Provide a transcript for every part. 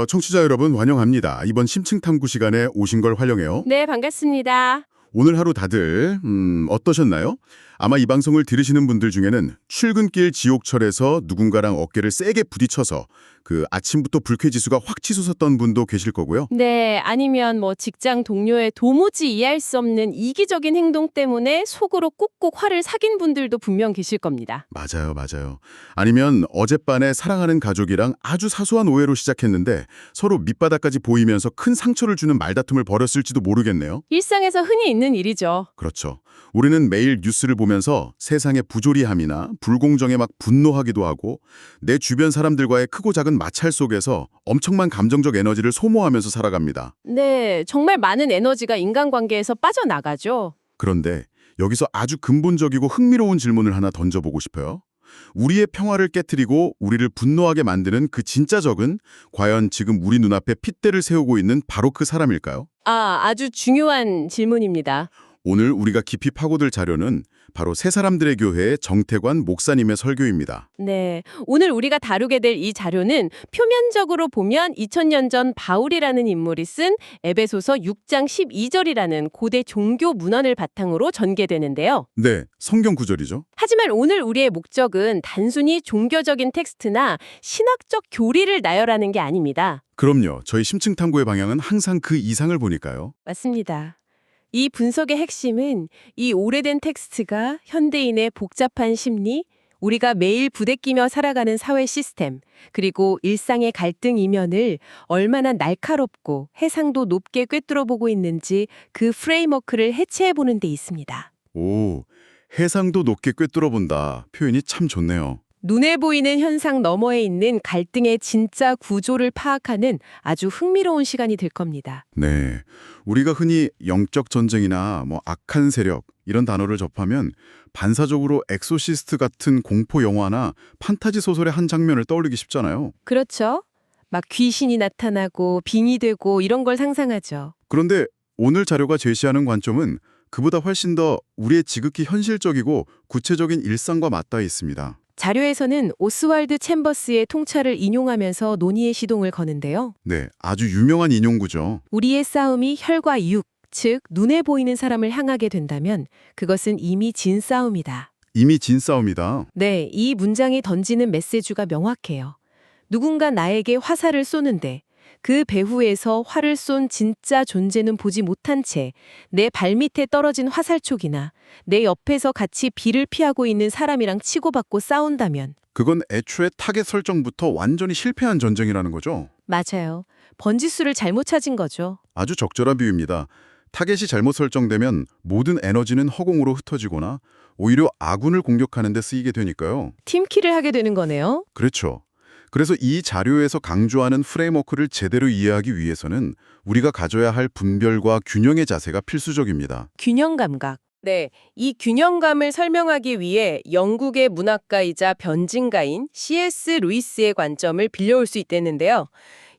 청취자 여러분 환영합니다. 이번 심층 탐구 시간에 오신 걸 환영해요. 네, 반갑습니다. 오늘 하루 다들 어떠셨나요? 아마 이 방송을 들으시는 분들 중에는 출근길 지옥철에서 누군가랑 어깨를 세게 부딪혀서 그 아침부터 불쾌지수가 확 치솟았던 분도 계실 거고요. 네, 아니면 직장 동료의 도무지 이해할 수 없는 이기적인 행동 때문에 속으로 꾹꾹 화를 사귄 분들도 분명 계실 겁니다. 맞아요, 맞아요. 아니면 어젯밤에 사랑하는 가족이랑 아주 사소한 오해로 시작했는데 서로 밑바닥까지 보이면서 큰 상처를 주는 말다툼을 벌였을지도 모르겠네요. 일상에서 흔히 있는 일이죠. 그렇죠. 우리는 매일 뉴스를 보면서 세상의 부조리함이나 불공정에 막 분노하기도 하고 내 주변 사람들과의 크고 작은 마찰 속에서 엄청난 감정적 에너지를 소모하면서 살아갑니다. 네, 정말 많은 에너지가 인간관계에서 빠져나가죠. 그런데 여기서 아주 근본적이고 흥미로운 질문을 하나 던져보고 싶어요. 우리의 평화를 깨트리고 우리를 분노하게 만드는 그 진짜 적은 과연 지금 우리 눈앞에 핏대를 세우고 있는 바로 그 사람일까요? 아주 중요한 질문입니다. 오늘 우리가 깊이 파고들 자료는 바로 새 사람들의 교회의 정태관 목사님의 설교입니다. 네, 오늘 우리가 다루게 될 이 자료는 표면적으로 보면 2000년 전 바울이라는 인물이 쓴 에베소서 6장 12절이라는 고대 종교 문헌을 바탕으로 전개되는데요. 네, 성경 구절이죠. 하지만 오늘 우리의 목적은 단순히 종교적인 텍스트나 신학적 교리를 나열하는 게 아닙니다. 그럼요. 저희 심층 탐구의 방향은 항상 그 이상을 보니까요. 맞습니다. 이 분석의 핵심은 이 오래된 텍스트가 현대인의 복잡한 심리, 우리가 매일 부대끼며 살아가는 사회 시스템, 그리고 일상의 갈등 이면을 얼마나 날카롭고 해상도 높게 꿰뚫어보고 있는지 그 프레임워크를 해체해보는 데 있습니다. 오, 해상도 높게 꿰뚫어본다. 표현이 참 좋네요. 눈에 보이는 현상 너머에 있는 갈등의 진짜 구조를 파악하는 아주 흥미로운 시간이 될 겁니다. 네, 우리가 흔히 영적 전쟁이나 악한 세력 이런 단어를 접하면 반사적으로 엑소시스트 같은 공포 영화나 판타지 소설의 한 장면을 떠올리기 쉽잖아요. 그렇죠? 막 귀신이 나타나고 빙이 되고 이런 걸 상상하죠. 그런데 오늘 자료가 제시하는 관점은 그보다 훨씬 더 우리의 지극히 현실적이고 구체적인 일상과 맞닿아 있습니다. 자료에서는 오스왈드 챔버스의 통찰을 인용하면서 논의의 시동을 거는데요. 네, 아주 유명한 인용구죠. 우리의 싸움이 혈과 육, 즉 눈에 보이는 사람을 향하게 된다면 그것은 이미 진 싸움이다. 이미 진 싸움이다. 네, 이 문장이 던지는 메시지가 명확해요. 누군가 나에게 화살을 쏘는데 그 배후에서 활을 쏜 진짜 존재는 보지 못한 채 내 발밑에 떨어진 화살촉이나 내 옆에서 같이 비를 피하고 있는 사람이랑 치고받고 싸운다면 그건 애초에 타겟 설정부터 완전히 실패한 전쟁이라는 거죠. 맞아요. 번지수를 잘못 찾은 거죠. 아주 적절한 비유입니다. 타겟이 잘못 설정되면 모든 에너지는 허공으로 흩어지거나 오히려 아군을 공격하는 데 쓰이게 되니까요. 팀킬을 하게 되는 거네요. 그렇죠. 그래서 이 자료에서 강조하는 프레임워크를 제대로 이해하기 위해서는 우리가 가져야 할 분별과 균형의 자세가 필수적입니다. 균형 감각. 네, 이 균형감을 설명하기 위해 영국의 문학가이자 변증가인 C.S. 루이스의 관점을 빌려올 수 있다는데요.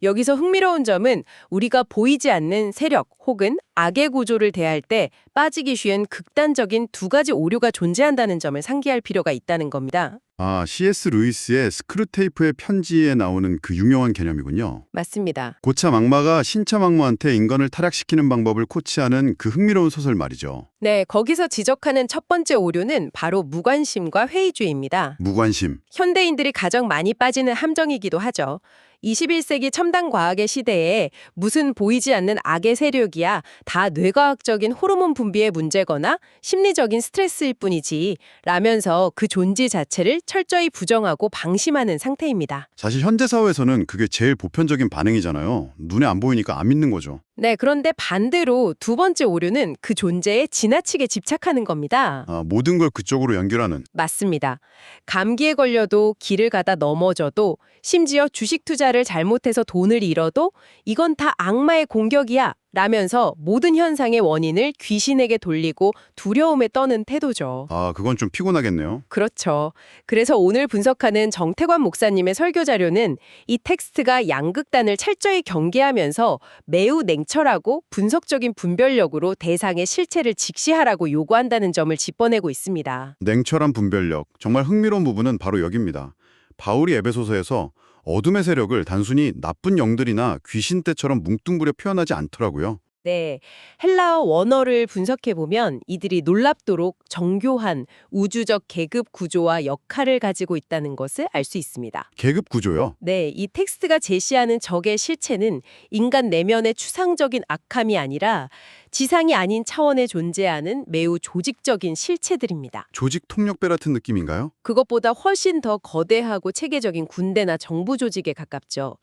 여기서 흥미로운 점은 우리가 보이지 않는 세력 혹은 악의 구조를 대할 때 빠지기 쉬운 극단적인 두 가지 오류가 존재한다는 점을 상기할 필요가 있다는 겁니다. 아, C.S. 루이스의 스크루테이프의 편지에 나오는 그 유명한 개념이군요. 맞습니다. 고참 악마가 신참 악마한테 인간을 타락시키는 방법을 코치하는 그 흥미로운 소설 말이죠. 네, 거기서 지적하는 첫 번째 오류는 바로 무관심과 회의주의입니다. 무관심. 현대인들이 가장 많이 빠지는 함정이기도 하죠. 21세기 첨단 과학의 시대에 무슨 보이지 않는 악의 세력이야 다 뇌과학적인 호르몬 분비의 문제거나 심리적인 스트레스일 뿐이지 라면서 그 존재 자체를 철저히 부정하고 방심하는 상태입니다. 사실 현대 사회에서는 그게 제일 보편적인 반응이잖아요. 눈에 안 보이니까 안 믿는 거죠. 네, 그런데 반대로 두 번째 오류는 그 존재에 지나치게 집착하는 겁니다. 모든 걸 그쪽으로 연결하는. 맞습니다. 감기에 걸려도 길을 가다 넘어져도 심지어 주식 투자를 잘못해서 돈을 잃어도 이건 다 악마의 공격이야 라면서 모든 현상의 원인을 귀신에게 돌리고 두려움에 떠는 태도죠. 그건 좀 피곤하겠네요. 그렇죠. 그래서 오늘 분석하는 정태관 목사님의 설교 자료는 이 텍스트가 양극단을 철저히 경계하면서 매우 냉철하고 분석적인 분별력으로 대상의 실체를 직시하라고 요구한다는 점을 짚어내고 있습니다. 냉철한 분별력. 정말 흥미로운 부분은 바로 여기입니다. 바울이 에베소서에서 어둠의 세력을 단순히 나쁜 영들이나 귀신 떼처럼 뭉뚱그려 표현하지 않더라고요. 네, 헬라어 원어를 분석해보면 이들이 놀랍도록 정교한 우주적 계급 구조와 역할을 가지고 있다는 것을 알 수 있습니다. 계급 구조요. 네, 이 텍스트가 제시하는 적의 실체는 인간 내면의 추상적인 악함이 아니라 지상이 아닌 차원에 존재하는 매우 조직적인 실체들입니다. 조직 통역배 같은 느낌인가요? 그것보다 훨씬 더 거대하고 체계적인 군대나 정부 조직에 가깝죠.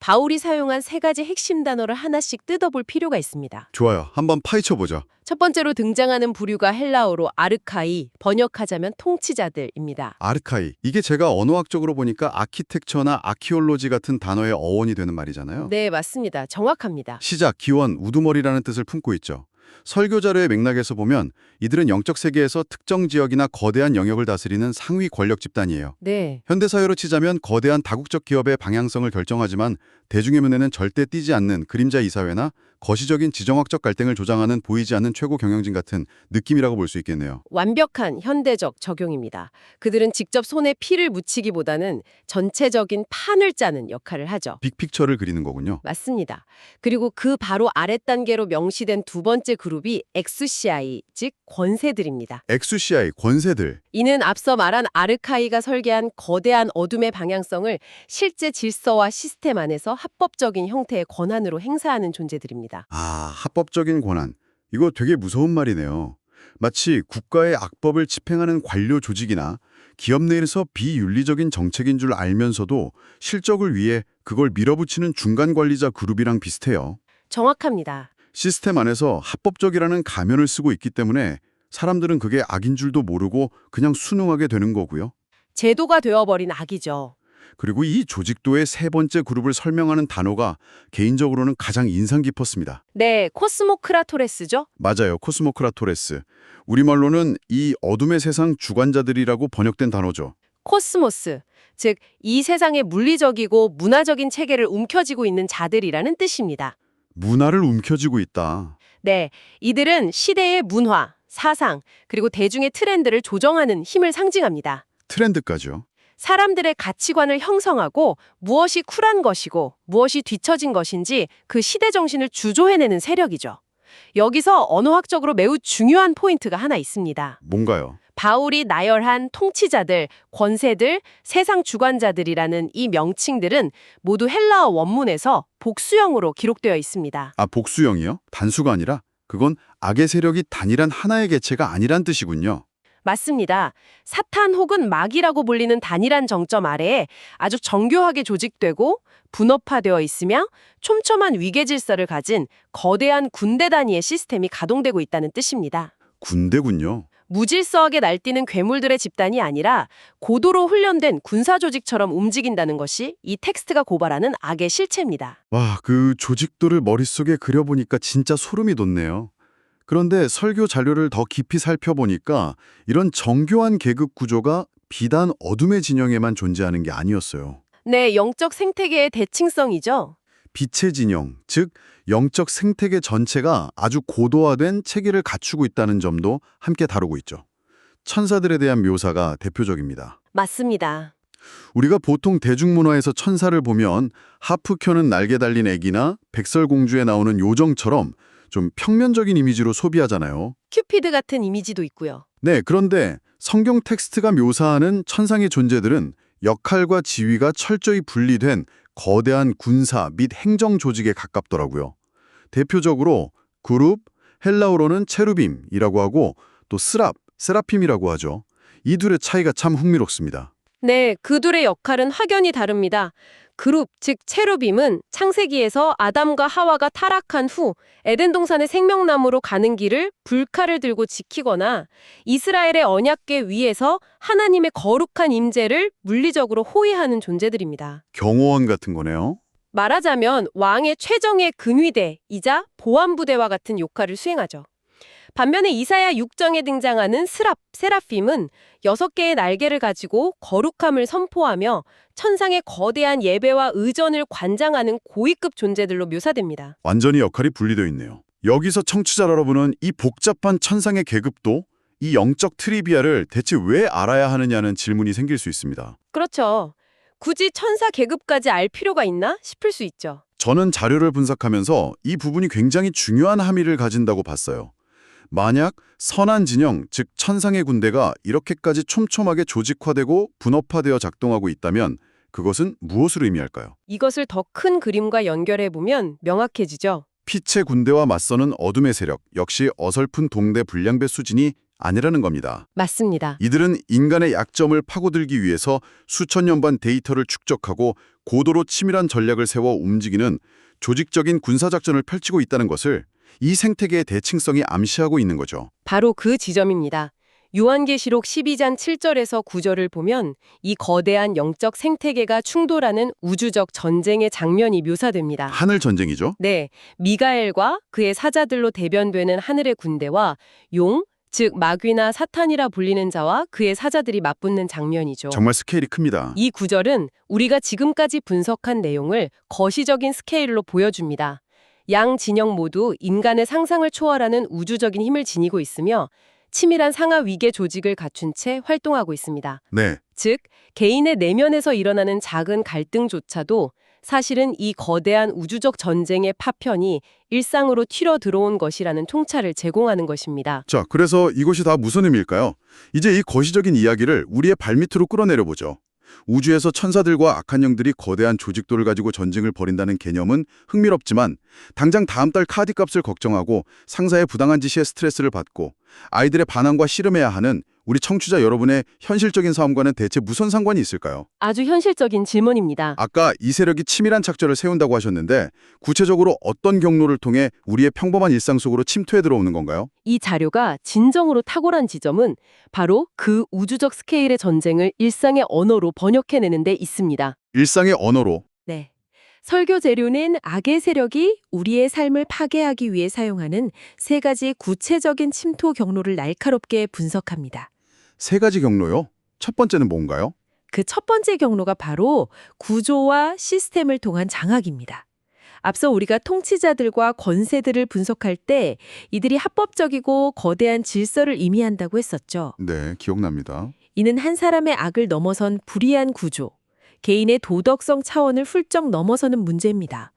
바울이 사용한 세 가지 핵심 단어를 하나씩 뜯어볼 필요가 있습니다. 좋아요. 한번 파헤쳐보죠. 첫 번째로 등장하는 부류가 헬라어로 아르카이, 번역하자면 통치자들입니다. 아르카이. 이게 제가 언어학적으로 보니까 아키텍처나 아키올로지 같은 단어의 어원이 되는 말이잖아요. 네, 맞습니다. 정확합니다. 시작, 기원, 우두머리라는 뜻을 품고 있죠. 설교 자료의 맥락에서 보면 이들은 영적 세계에서 특정 지역이나 거대한 영역을 다스리는 상위 권력 집단이에요. 네, 현대사회로 치자면 거대한 다국적 기업의 방향성을 결정하지만 대중의 눈에는 절대 띄지 않는 그림자 이사회나 거시적인 지정학적 갈등을 조장하는 보이지 않는 최고 경영진 같은 느낌이라고 볼 수 있겠네요. 완벽한 현대적 적용입니다. 그들은 직접 손에 피를 묻히기보다는 전체적인 판을 짜는 역할을 하죠. 빅픽처를 그리는 거군요. 맞습니다. 그리고 그 바로 아랫 단계로 명시된 두 번째 그룹이 엑수시아이, 즉 권세들입니다. 엑수시아의 권세들. 이는 앞서 말한 아르카이가 설계한 거대한 어둠의 방향성을 실제 질서와 시스템 안에서 합법적인 형태의 권한으로 행사하는 존재들입니다. 아, 합법적인 권한. 이거 되게 무서운 말이네요. 마치 국가의 악법을 집행하는 관료 조직이나 기업 내에서 비윤리적인 정책인 줄 알면서도 실적을 위해 그걸 밀어붙이는 중간 관리자 그룹이랑 비슷해요. 정확합니다. 시스템 안에서 합법적이라는 가면을 쓰고 있기 때문에 사람들은 그게 악인 줄도 모르고 그냥 순응하게 되는 거고요. 제도가 되어버린 악이죠. 그리고 이 조직도의 세 번째 그룹을 설명하는 단어가 개인적으로는 가장 인상 깊었습니다. 네, 코스모크라토레스죠? 맞아요. 코스모크라토레스. 우리말로는 이 어둠의 세상 주관자들이라고 번역된 단어죠. 코스모스, 즉 이 세상의 물리적이고 문화적인 체계를 움켜쥐고 있는 자들이라는 뜻입니다. 문화를 움켜쥐고 있다. 네, 이들은 시대의 문화, 사상, 그리고 대중의 트렌드를 조정하는 힘을 상징합니다. 트렌드까지요. 사람들의 가치관을 형성하고 무엇이 쿨한 것이고 무엇이 뒤처진 것인지 그 시대 정신을 주조해내는 세력이죠. 여기서 언어학적으로 매우 중요한 포인트가 하나 있습니다. 뭔가요? 바울이 나열한 통치자들, 권세들, 세상 주관자들이라는 이 명칭들은 모두 헬라어 원문에서 복수형으로 기록되어 있습니다. 아, 복수형이요? 단수가 아니라? 그건 악의 세력이 단일한 하나의 개체가 아니란 뜻이군요. 맞습니다. 사탄 혹은 마귀라고 불리는 단일한 정점 아래에 아주 정교하게 조직되고 분업화되어 있으며 촘촘한 위계 질서를 가진 거대한 군대 단위의 시스템이 가동되고 있다는 뜻입니다. 군대군요. 무질서하게 날뛰는 괴물들의 집단이 아니라 고도로 훈련된 군사 조직처럼 움직인다는 것이 이 텍스트가 고발하는 악의 실체입니다. 와, 그 조직도를 머릿속에 그려보니까 진짜 소름이 돋네요. 그런데 설교 자료를 더 깊이 살펴보니까 이런 정교한 계급 구조가 비단 어둠의 진영에만 존재하는 게 아니었어요. 네, 영적 생태계의 대칭성이죠. 빛의 진영, 즉 영적 생태계 전체가 아주 고도화된 체계를 갖추고 있다는 점도 함께 다루고 있죠. 천사들에 대한 묘사가 대표적입니다. 맞습니다. 우리가 보통 대중문화에서 천사를 보면 하프 켜는 날개 달린 애기나 백설공주에 나오는 요정처럼 좀 평면적인 이미지로 소비하잖아요. 큐피드 같은 이미지도 있고요. 네, 그런데 성경 텍스트가 묘사하는 천상의 존재들은 역할과 지위가 철저히 분리된 거대한 군사 및 행정 조직에 가깝더라고요. 대표적으로 그룹, 헬라어로는 체루빔이라고 하고 또 세라핌이라고 하죠. 이 둘의 차이가 참 흥미롭습니다. 네, 그 둘의 역할은 확연히 다릅니다. 그룹, 즉 체루빔은 창세기에서 아담과 하와가 타락한 후 에덴 동산의 생명나무로 가는 길을 불칼을 들고 지키거나 이스라엘의 언약궤 위에서 하나님의 거룩한 임재를 물리적으로 호위하는 존재들입니다. 경호원 같은 거네요. 말하자면 왕의 최정예 근위대이자 보안부대와 같은 역할을 수행하죠. 반면에 이사야 6장에 등장하는 세라핌은 6개의 날개를 가지고 거룩함을 선포하며 천상의 거대한 예배와 의전을 관장하는 고위급 존재들로 묘사됩니다. 완전히 역할이 분리되어 있네요. 여기서 청취자 여러분은 이 복잡한 천상의 계급도 이 영적 트리비아를 대체 왜 알아야 하느냐는 질문이 생길 수 있습니다. 그렇죠. 굳이 천사 계급까지 알 필요가 있나 싶을 수 있죠. 저는 자료를 분석하면서 이 부분이 굉장히 중요한 함의를 가진다고 봤어요. 만약 선한 진영, 즉 천상의 군대가 이렇게까지 촘촘하게 조직화되고 분업화되어 작동하고 있다면 그것은 무엇을 의미할까요? 이것을 더 큰 그림과 연결해 보면 명확해지죠. 빛의 군대와 맞서는 어둠의 세력, 역시 어설픈 동대 불량배 수준이 아니라는 겁니다. 맞습니다. 이들은 인간의 약점을 파고들기 위해서 수천 년반 데이터를 축적하고 고도로 치밀한 전략을 세워 움직이는 조직적인 군사작전을 펼치고 있다는 것을 이 생태계의 대칭성이 암시하고 있는 거죠. 바로 그 지점입니다. 요한계시록 12장 7절에서 9절을 보면 이 거대한 영적 생태계가 충돌하는 우주적 전쟁의 장면이 묘사됩니다. 하늘 전쟁이죠. 네, 미가엘과 그의 사자들로 대변되는 하늘의 군대와 용, 즉 마귀나 사탄이라 불리는 자와 그의 사자들이 맞붙는 장면이죠. 정말 스케일이 큽니다. 이 구절은 우리가 지금까지 분석한 내용을 거시적인 스케일로 보여줍니다. 양 진영 모두 인간의 상상을 초월하는 우주적인 힘을 지니고 있으며 치밀한 상하 위계 조직을 갖춘 채 활동하고 있습니다. 네, 즉, 개인의 내면에서 일어나는 작은 갈등조차도 사실은 이 거대한 우주적 전쟁의 파편이 일상으로 튀러 들어온 것이라는 통찰을 제공하는 것입니다. 자, 그래서 이것이 다 무슨 의미일까요? 이제 이 거시적인 이야기를 우리의 발밑으로 끌어내려 보죠. 우주에서 천사들과 악한 영들이 거대한 조직도를 가지고 전쟁을 벌인다는 개념은 흥미롭지만 당장 다음 달 카드값을 걱정하고 상사의 부당한 지시에 스트레스를 받고 아이들의 반항과 씨름해야 하는 우리 청취자 여러분의 현실적인 삶과는 대체 무슨 상관이 있을까요? 아주 현실적인 질문입니다. 아까 이 세력이 치밀한 작전을 세운다고 하셨는데 구체적으로 어떤 경로를 통해 우리의 평범한 일상 속으로 침투해 들어오는 건가요? 이 자료가 진정으로 탁월한 지점은 바로 그 우주적 스케일의 전쟁을 일상의 언어로 번역해내는 데 있습니다. 일상의 언어로. 네. 설교 재료는 악의 세력이 우리의 삶을 파괴하기 위해 사용하는 세 가지 구체적인 침투 경로를 날카롭게 분석합니다. 세 가지 경로요? 첫 번째는 뭔가요? 그 첫 번째 경로가 바로 구조와 시스템을 통한 장악입니다. 앞서 우리가 통치자들과 권세들을 분석할 때 이들이 합법적이고 거대한 질서를 의미한다고 했었죠. 네, 기억납니다. 이는 한 사람의 악을 넘어선 불의한 구조, 개인의 도덕성 차원을 훌쩍 넘어서는 문제입니다.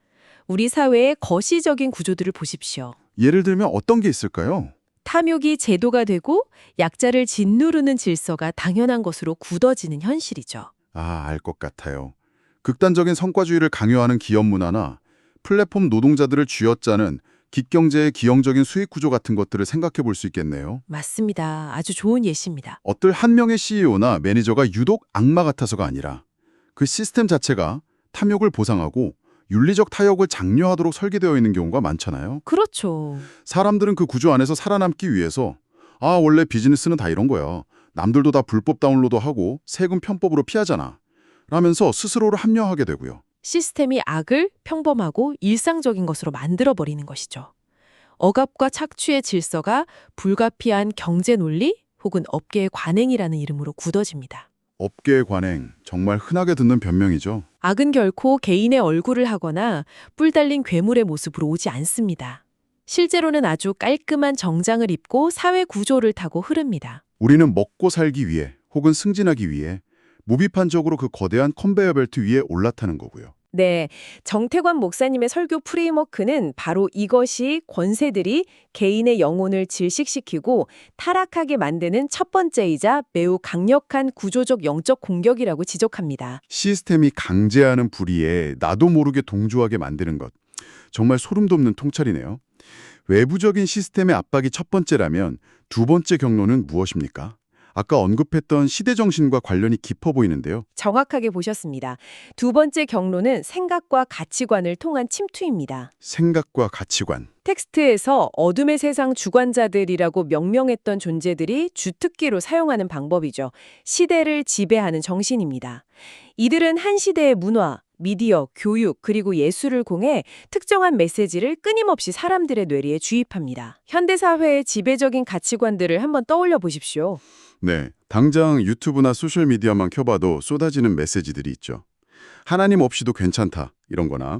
우리 사회의 거시적인 구조들을 보십시오. 예를 들면 어떤 게 있을까요? 탐욕이 제도가 되고 약자를 짓누르는 질서가 당연한 것으로 굳어지는 현실이죠. 아, 알 것 같아요. 극단적인 성과주의를 강요하는 기업 문화나 플랫폼 노동자들을 쥐어짜는 깃경제의 기형적인 수익 구조 같은 것들을 생각해 볼 수 있겠네요. 맞습니다. 아주 좋은 예시입니다. 어떨 한 명의 CEO나 매니저가 유독 악마 같아서가 아니라 그 시스템 자체가 탐욕을 보상하고 윤리적 타협을 장려하도록 설계되어 있는 경우가 많잖아요. 그렇죠. 사람들은 그 구조 안에서 살아남기 위해서 아, 원래 비즈니스는 다 이런 거야. 남들도 다 불법 다운로드하고 세금 편법으로 피하잖아. 라면서 스스로를 합리화하게 되고요. 시스템이 악을 평범하고 일상적인 것으로 만들어버리는 것이죠. 억압과 착취의 질서가 불가피한 경제 논리 혹은 업계의 관행이라는 이름으로 굳어집니다. 업계의 관행, 정말 흔하게 듣는 변명이죠. 악은 결코 개인의 얼굴을 하거나 뿔 달린 괴물의 모습으로 오지 않습니다. 실제로는 아주 깔끔한 정장을 입고 사회 구조를 타고 흐릅니다. 우리는 먹고 살기 위해 혹은 승진하기 위해 무비판적으로 그 거대한 컨베이어 벨트 위에 올라타는 거고요. 네, 정태관 목사님의 설교 프레임워크는 바로 이것이 권세들이 개인의 영혼을 질식시키고 타락하게 만드는 첫 번째이자 매우 강력한 구조적 영적 공격이라고 지적합니다. 시스템이 강제하는 불의에 나도 모르게 동조하게 만드는 것. 정말 소름 돋는 통찰이네요. 외부적인 시스템의 압박이 첫 번째라면 두 번째 경로는 무엇입니까? 아까 언급했던 시대정신과 관련이 깊어 보이는데요. 정확하게 보셨습니다. 두 번째 경로는 생각과 가치관을 통한 침투입니다. 생각과 가치관. 텍스트에서 어둠의 세상 주관자들이라고 명명했던 존재들이 주특기로 사용하는 방법이죠. 시대를 지배하는 정신입니다. 이들은 한 시대의 문화, 미디어, 교육, 그리고 예술을 공해 특정한 메시지를 끊임없이 사람들의 뇌리에 주입합니다. 현대사회의 지배적인 가치관들을 한번 떠올려 보십시오. 네, 당장 유튜브나 소셜미디어만 켜봐도 쏟아지는 메시지들이 있죠. 하나님 없이도 괜찮다, 이런 거나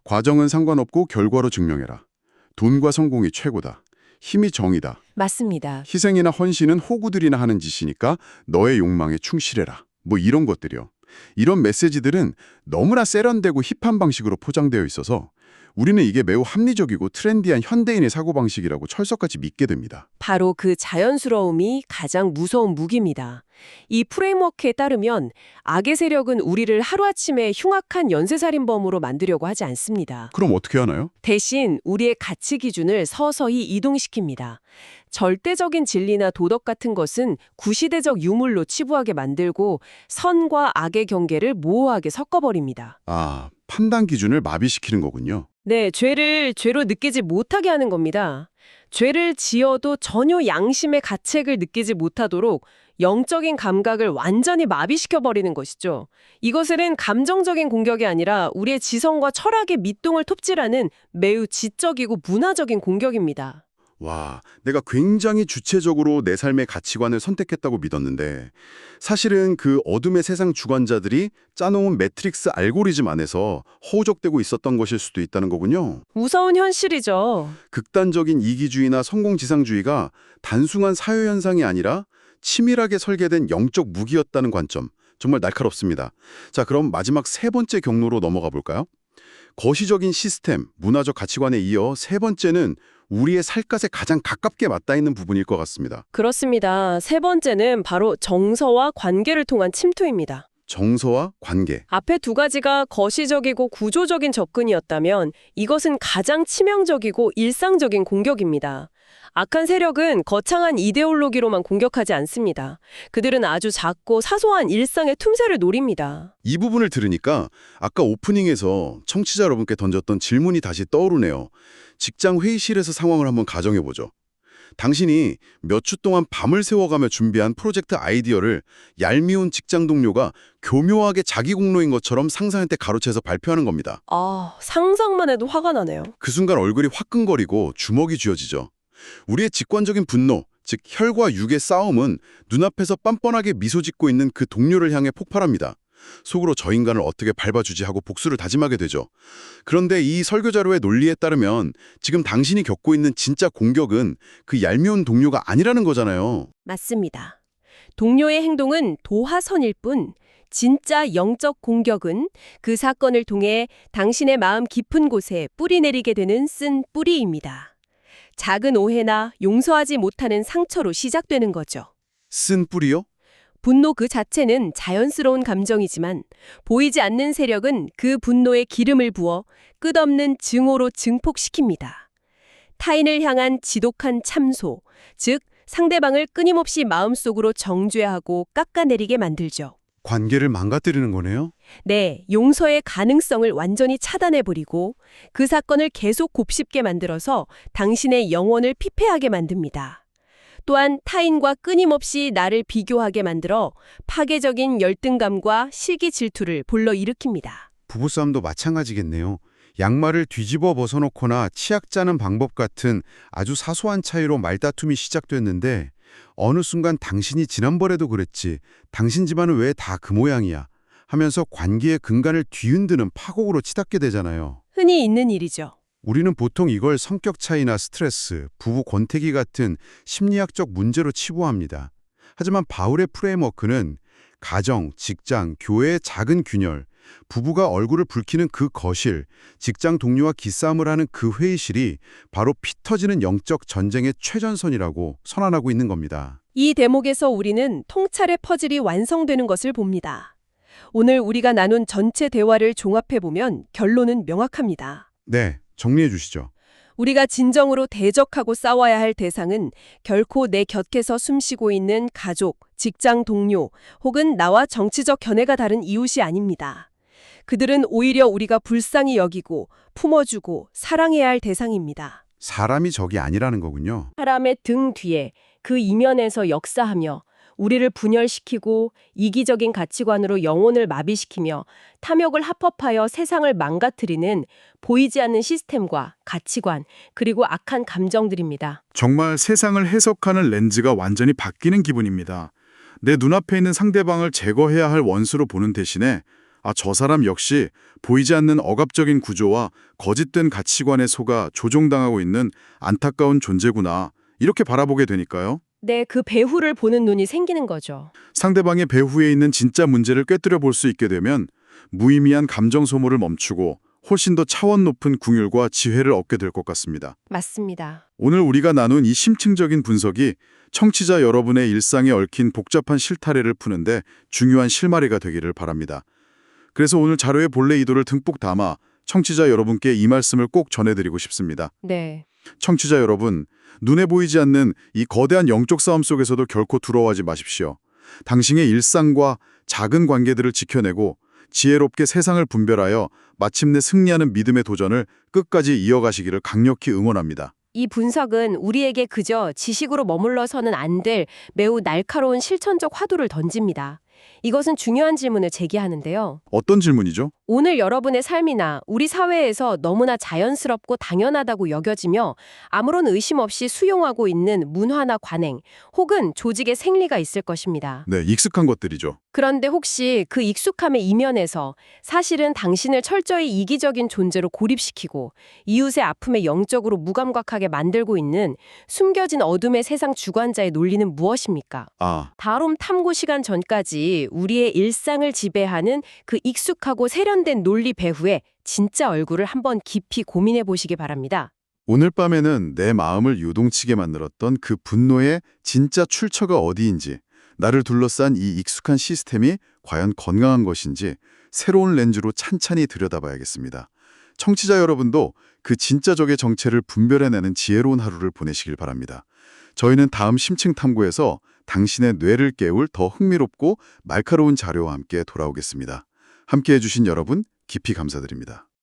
과정은 상관없고 결과로 증명해라. 돈과 성공이 최고다. 힘이 정이다. 맞습니다. 희생이나 헌신은 호구들이나 하는 짓이니까 너의 욕망에 충실해라. 뭐 이런 것들이요. 이런 메시지들은 너무나 세련되고 힙한 방식으로 포장되어 있어서 우리는 이게 매우 합리적이고 트렌디한 현대인의 사고방식이라고 철석같이 믿게 됩니다. 바로 그 자연스러움이 가장 무서운 무기입니다. 이 프레임워크에 따르면 악의 세력은 우리를 하루아침에 흉악한 연쇄살인범으로 만들려고 하지 않습니다. 그럼 어떻게 하나요? 대신 우리의 가치 기준을 서서히 이동시킵니다. 절대적인 진리나 도덕 같은 것은 구시대적 유물로 치부하게 만들고 선과 악의 경계를 모호하게 섞어버립니다. 아, 판단 기준을 마비시키는 거군요. 네, 죄를 죄로 느끼지 못하게 하는 겁니다. 죄를 지어도 전혀 양심의 가책을 느끼지 못하도록 영적인 감각을 완전히 마비시켜버리는 것이죠. 이것은 감정적인 공격이 아니라 우리의 지성과 철학의 밑동을 톱질하는 매우 지적이고 문화적인 공격입니다. 와, 내가 굉장히 주체적으로 내 삶의 가치관을 선택했다고 믿었는데 사실은 그 어둠의 세상 주관자들이 짜놓은 매트릭스 알고리즘 안에서 허우적대고 있었던 것일 수도 있다는 거군요. 무서운 현실이죠. 극단적인 이기주의나 성공지상주의가 단순한 사회현상이 아니라 치밀하게 설계된 영적 무기였다는 관점, 정말 날카롭습니다. 자, 그럼 마지막 세 번째 경로로 넘어가 볼까요? 거시적인 시스템, 문화적 가치관에 이어 세 번째는 우리의 살갗에 가장 가깝게 맞닿아 있는 부분일 것 같습니다. 그렇습니다. 세 번째는 바로 정서와 관계를 통한 침투입니다. 정서와 관계. 앞에 두 가지가 거시적이고 구조적인 접근이었다면 이것은 가장 치명적이고 일상적인 공격입니다. 악한 세력은 거창한 이데올로기로만 공격하지 않습니다. 그들은 아주 작고 사소한 일상의 틈새를 노립니다. 이 부분을 들으니까 아까 오프닝에서 청취자 여러분께 던졌던 질문이 다시 떠오르네요. 직장 회의실에서 상황을 한번 가정해보죠. 당신이 몇 주 동안 밤을 새워가며 준비한 프로젝트 아이디어를 얄미운 직장 동료가 교묘하게 자기 공로인 것처럼 상사한테 가로채서 발표하는 겁니다. 상상만 해도 화가 나네요. 그 순간 얼굴이 화끈거리고 주먹이 쥐어지죠. 우리의 직관적인 분노, 즉 혈과 육의 싸움은 눈앞에서 빤뻔하게 미소 짓고 있는 그 동료를 향해 폭발합니다. 속으로 저 인간을 어떻게 밟아주지 하고 복수를 다짐하게 되죠. 그런데 이 설교자료의 논리에 따르면 지금 당신이 겪고 있는 진짜 공격은 그 얄미운 동료가 아니라는 거잖아요. 맞습니다. 동료의 행동은 도화선일 뿐 진짜 영적 공격은 그 사건을 통해 당신의 마음 깊은 곳에 뿌리 내리게 되는 쓴 뿌리입니다. 작은 오해나 용서하지 못하는 상처로 시작되는 거죠. 쓴 뿌리요? 분노 그 자체는 자연스러운 감정이지만 보이지 않는 세력은 그 분노에 기름을 부어 끝없는 증오로 증폭시킵니다. 타인을 향한 지독한 참소, 즉 상대방을 끊임없이 마음속으로 정죄하고 깎아내리게 만들죠. 관계를 망가뜨리는 거네요? 네, 용서의 가능성을 완전히 차단해버리고 그 사건을 계속 곱씹게 만들어서 당신의 영혼을 피폐하게 만듭니다. 또한 타인과 끊임없이 나를 비교하게 만들어 파괴적인 열등감과 시기 질투를 불러일으킵니다. 부부싸움도 마찬가지겠네요. 양말을 뒤집어 벗어놓거나 치약 짜는 방법 같은 아주 사소한 차이로 말다툼이 시작됐는데 어느 순간 당신이 지난번에도 그랬지, 당신 집안은 왜 다 그 모양이야 하면서 관계의 근간을 뒤흔드는 파국으로 치닫게 되잖아요. 흔히 있는 일이죠. 우리는 보통 이걸 성격 차이나 스트레스, 부부 권태기 같은 심리학적 문제로 치부합니다. 하지만 바울의 프레임워크는 가정, 직장, 교회의 작은 균열, 부부가 얼굴을 붉히는 그 거실, 직장 동료와 기싸움을 하는 그 회의실이 바로 피 터지는 영적 전쟁의 최전선이라고 선언하고 있는 겁니다. 이 대목에서 우리는 통찰의 퍼즐이 완성되는 것을 봅니다. 오늘 우리가 나눈 전체 대화를 종합해보면 결론은 명확합니다. 네, 정리해 주시죠. 우리가 진정으로 대적하고 싸워야 할 대상은 결코 내 곁에서 숨쉬고 있는 가족, 직장 동료, 혹은 나와 정치적 견해가 다른 이웃이 아닙니다. 그들은 오히려 우리가 불쌍히 여기고 품어주고 사랑해야 할 대상입니다. 사람이 적이 아니라는 거군요. 사람의 등 뒤에 그 이면에서 역사하며 우리를 분열시키고 이기적인 가치관으로 영혼을 마비시키며 탐욕을 합법하여 세상을 망가뜨리는 보이지 않는 시스템과 가치관, 그리고 악한 감정들입니다. 정말 세상을 해석하는 렌즈가 완전히 바뀌는 기분입니다. 내 눈앞에 있는 상대방을 제거해야 할 원수로 보는 대신에 저 사람 역시 보이지 않는 억압적인 구조와 거짓된 가치관에 속아 조종당하고 있는 안타까운 존재구나, 이렇게 바라보게 되니까요. 네, 그 배후를 보는 눈이 생기는 거죠. 상대방의 배후에 있는 진짜 문제를 꿰뚫어 볼 수 있게 되면 무의미한 감정 소모를 멈추고 훨씬 더 차원 높은 궁율과 지혜를 얻게 될 것 같습니다. 맞습니다. 오늘 우리가 나눈 이 심층적인 분석이 청취자 여러분의 일상에 얽힌 복잡한 실타래를 푸는데 중요한 실마리가 되기를 바랍니다. 그래서 오늘 자료의 본래 의도를 듬뿍 담아 청취자 여러분께 이 말씀을 꼭 전해드리고 싶습니다. 네. 청취자 여러분, 눈에 보이지 않는 이 거대한 영적 싸움 속에서도 결코 두려워하지 마십시오. 당신의 일상과 작은 관계들을 지켜내고 지혜롭게 세상을 분별하여 마침내 승리하는 믿음의 도전을 끝까지 이어가시기를 강력히 응원합니다. 이 분석은 우리에게 그저 지식으로 머물러서는 안 될 매우 날카로운 실천적 화두를 던집니다. 이것은 중요한 질문을 제기하는데요. 어떤 질문이죠? 오늘 여러분의 삶이나 우리 사회에서 너무나 자연스럽고 당연하다고 여겨지며 아무런 의심 없이 수용하고 있는 문화나 관행 혹은 조직의 생리가 있을 것입니다. 네, 익숙한 것들이죠. 그런데 혹시 그 익숙함의 이면에서 사실은 당신을 철저히 이기적인 존재로 고립시키고 이웃의 아픔에 영적으로 무감각하게 만들고 있는 숨겨진 어둠의 세상 주관자의 논리는 무엇입니까? 다룸 탐구 시간 전까지 우리의 일상을 지배하는 그 익숙하고 세련된 논리 배후의 진짜 얼굴을 한번 깊이 고민해 보시기 바랍니다. 오늘 밤에는 내 마음을 요동치게 만들었던 그 분노의 진짜 출처가 어디인지, 나를 둘러싼 이 익숙한 시스템이 과연 건강한 것인지 새로운 렌즈로 찬찬히 들여다봐야겠습니다. 청취자 여러분도 그 진짜 적의 정체를 분별해내는 지혜로운 하루를 보내시길 바랍니다. 저희는 다음 심층 탐구에서 당신의 뇌를 깨울 더 흥미롭고 날카로운 자료와 함께 돌아오겠습니다. 함께해 주신 여러분 깊이 감사드립니다.